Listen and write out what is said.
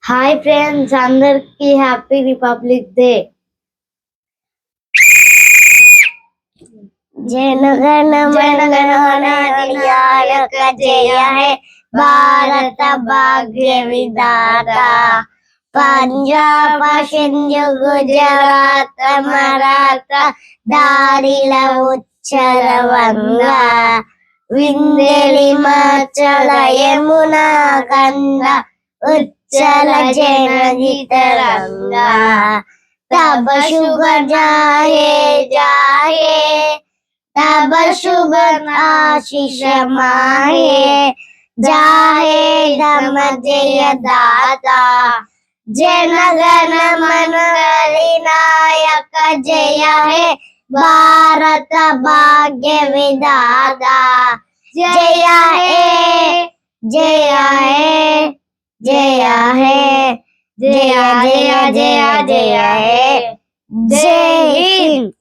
Hi friends, అందరికి happy republic day. జనగణ మన జయ హే భారత భాగ్య విధాత. పంజాబ్ సింధు గుజరాత్ మరాఠ దారిల ఉచ్చల వంగ విందెలి మచల యమున గంగ ఉచ్చల జనని తరంగా. तब शुभ जाहे जाहे तब शुभ आशीष माहे जाहे धम जय दाता. जन गण मन नायक जय हे भारत भाग्य विधाता. जय हे जय हे जय हे जय जय जय जय हे जय हिंद.